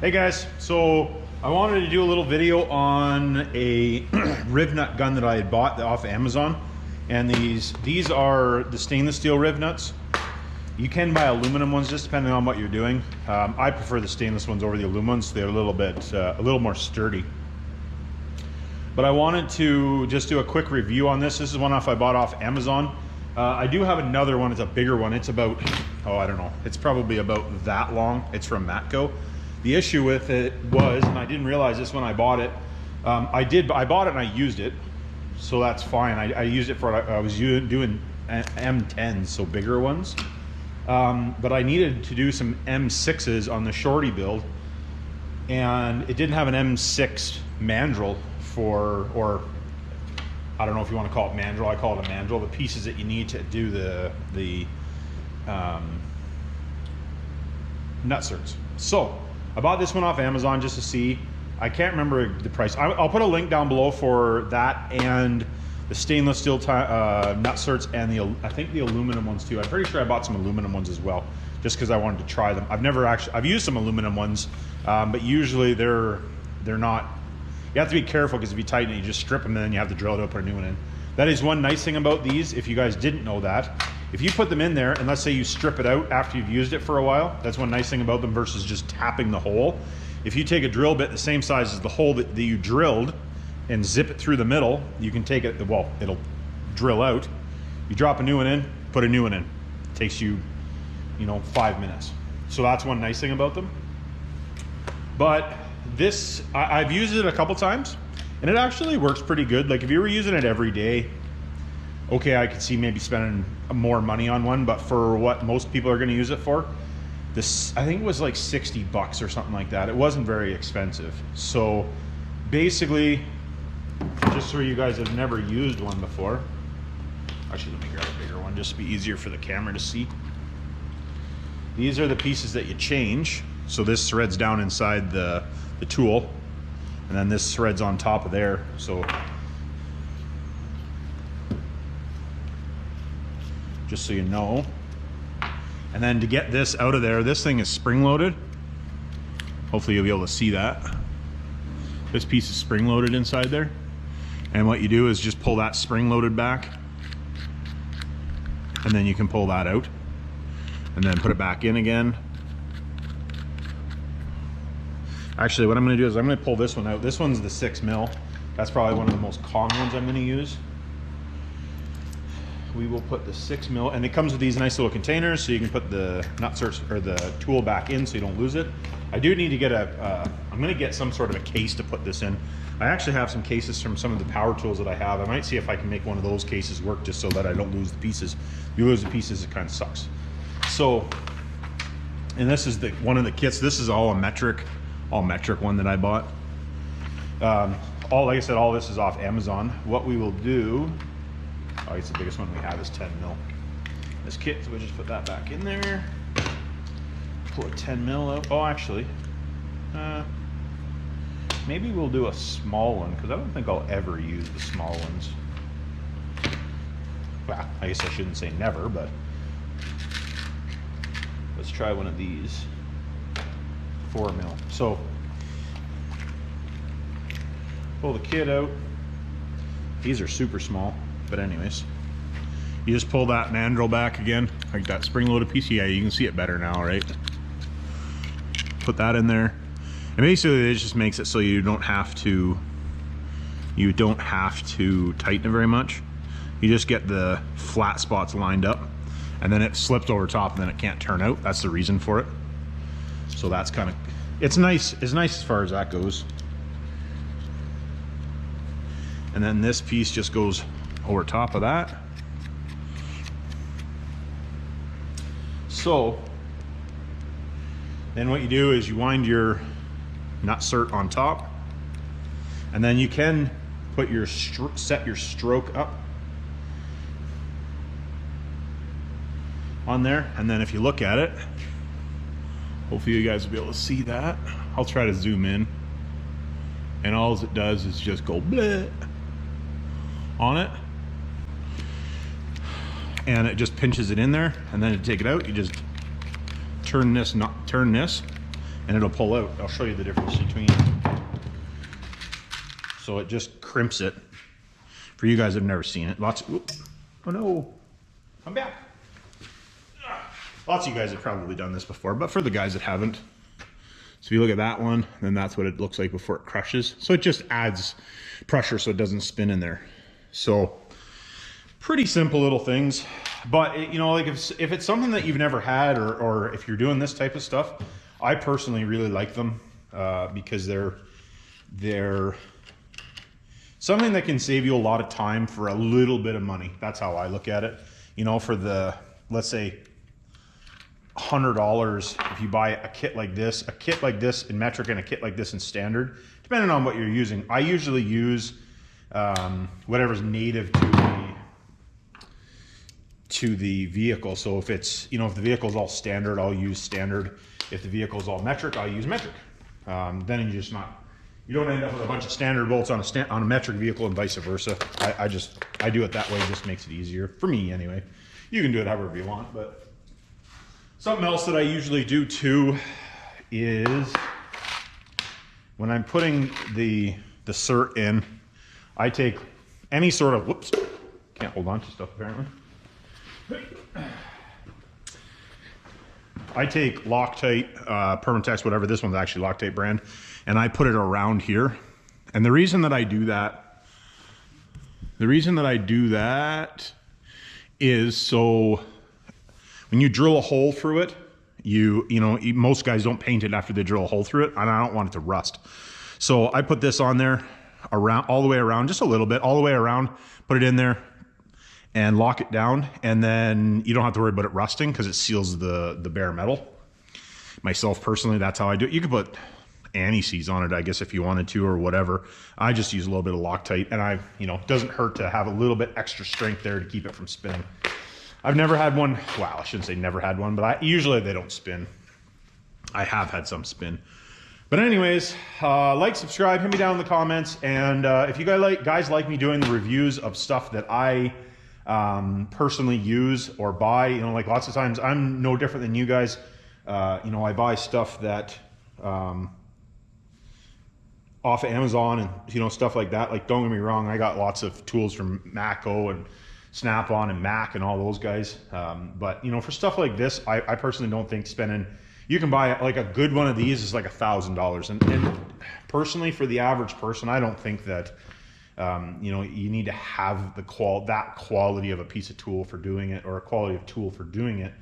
Hey guys, so I wanted to do a little video on a Rivnut gun that I had bought off Amazon, and these are the stainless steel Rivnuts. You can buy aluminum ones just depending on what you're doing. I prefer the stainless ones over the aluminum ones. They're a little more sturdy. But I wanted to just do a quick review on this. This is one I bought off Amazon. I do have another one. It's a bigger one. It's about, oh, I don't know. It's probably about that long. It's from Matco. The issue with it was, and I didn't realize this when I bought it, I bought it and I used it, so that's fine. I used it for, I was doing M10s, so bigger ones. But I needed to do some M6s on the shorty build, and it didn't have an M6 mandrel for, or I don't know if you want to call it mandrel, I call it a mandrel, the pieces that you need to do the nutserts. So I bought this one off Amazon just to see. I can't remember the price. I'll put a link down below for that and the stainless steel nutserts and I think the aluminum ones too. I'm pretty sure I bought some aluminum ones as well, just because I wanted to try them. I've used some aluminum ones, but usually they're not. You have to be careful because if you tighten it, you just strip them and then you have to drill it out, put a new one in. That is one nice thing about these, if you guys didn't know that. If you put them in there, and let's say you strip it out after you've used it for a while, that's one nice thing about them versus just tapping the hole. If you take a drill bit the same size as the hole that you drilled and zip it through the middle, you can take it, well, it'll drill out. You drop a new one in, put a new one in. It takes you, 5 minutes. So that's one nice thing about them. But this, I've used it a couple times, and it actually works pretty good. Like if you were using it every day, okay, I could see maybe spending more money on one, but for what most people are going to use it for, this, I think it was like 60 bucks or something like that. It wasn't very expensive. So basically, just so you guys have never used one before, actually let me grab a bigger one just to be easier for the camera to see. These are the pieces that you change. So this threads down inside the tool, and then this threads on top of there. So just so you know. And then to get this out of there, this thing is spring loaded. Hopefully you'll be able to see that. This piece is spring loaded inside there. And what you do is just pull that spring loaded back, and then you can pull that out and then put it back in again. Actually, what I'm going to do is I'm going to pull this one out. This one's the 6mm. That's probably one of the most common ones I'm going to use. We will put the 6mm, and it comes with these nice little containers so you can put the nutserts or the tool back in so you don't lose it. I do need to get I'm going to get some sort of a case to put this in. I actually have some cases from some of the power tools that I have. I might see if I can make one of those cases work just so that I don't lose the pieces. If you lose the pieces, it kind of sucks. So, and this is one of the kits. This is all metric one that I bought. Like I said, all this is off Amazon. What we will do, oh, it's the biggest one we have is 10mm. This kit, so we'll just put that back in there. Pull a 10mm out. Oh, actually, maybe we'll do a small one because I don't think I'll ever use the small ones. Well, I guess I shouldn't say never, but let's try one of these. 4mm. So pull the kit out. These are super small, but anyways, you just pull that mandrel back again, like that spring-loaded piece. Yeah, you can see it better now, right? Put that in there, and basically it just makes it so you don't have to tighten it very much. You just get the flat spots lined up, and then it slips over top, and then it can't turn out. That's the reason for it. So that's kind of, it's nice as far as that goes. And then this piece just goes over top of that. So then what you do is you wind your nutsert on top, and then you can put your set your stroke up on there, and then if you look at it, hopefully you guys will be able to see that. I'll try to zoom in, and all it does is just go bleh on it, and it just pinches it in there. And then to take it out, you just turn this, and it'll pull out. I'll show you the difference between. So it just crimps it. For you guys that have never seen it, oh no, I'm back. Lots of you guys have probably done this before, but for the guys that haven't, so if you look at that one, then that's what it looks like before it crushes. So it just adds pressure so it doesn't spin in there. So pretty simple little things, but you know, like if it's something that you've never had, or if you're doing this type of stuff, I personally really like them because they're something that can save you a lot of time for a little bit of money. That's how I look at it. You know, for the, let's say $100, if you buy a kit like this in metric and a kit like this in standard, depending on what you're using. I usually use whatever's native to the vehicle. So if it's, you know, if the vehicle's all standard, I'll use standard. If the vehicle's all metric, I'll use metric. Then you don't end up with a bunch of standard bolts on a metric vehicle and vice versa. I do it that way. It just makes it easier for me anyway. You can do it however you want, but something else that I usually do too is when I'm putting the cert in, I take any sort of, whoops, can't hold on to stuff apparently. I take Loctite, Permatex, whatever, this one's actually Loctite brand, and I put it around here. And the reason that I do that is so when you drill a hole through it, you know, most guys don't paint it after they drill a hole through it, and I don't want it to rust. So I put this on there around, all the way around, just a little bit, all the way around, put it in there and lock it down, and then you don't have to worry about it rusting because it seals the bare metal. Myself personally, that's how I do it. You could put anti-seize on it, I guess, if you wanted to, or whatever. I just use a little bit of Loctite, and you know, it doesn't hurt to have a little bit extra strength there to keep it from spinning. I've never had one, wow, I shouldn't say never had one, but usually they don't spin. I have had some spin. But anyways, like, subscribe, hit me down in the comments, and if you guys like me doing the reviews of stuff that I personally use or buy, you know, like lots of times I'm no different than you guys. You know, I buy stuff that off of Amazon and, you know, stuff like that. Like, don't get me wrong, I got lots of tools from Mako and Snap-on and Mac and all those guys. But, you know, for stuff like this, I personally don't think spending, you can buy like a good one of these is like $1,000. And personally, for the average person, I don't think that, you know, you need to have that quality of a piece of tool for doing it, or a quality of tool for doing it,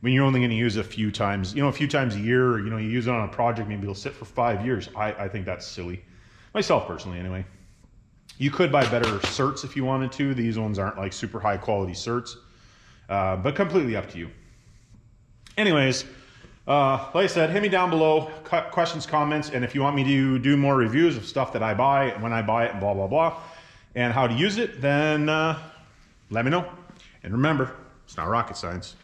when you're only going to use it a few times, you know, a few times a year, or, you know, you use it on a project, maybe it'll sit for 5 years. I think that's silly. Myself personally, anyway. You could buy better certs if you wanted to. These ones aren't like super high quality certs, but completely up to you. Anyways, like I said, hit me down below, questions, comments, and if you want me to do more reviews of stuff that I buy, when I buy it, and blah, blah, blah, and how to use it, then let me know. And remember, it's not rocket science.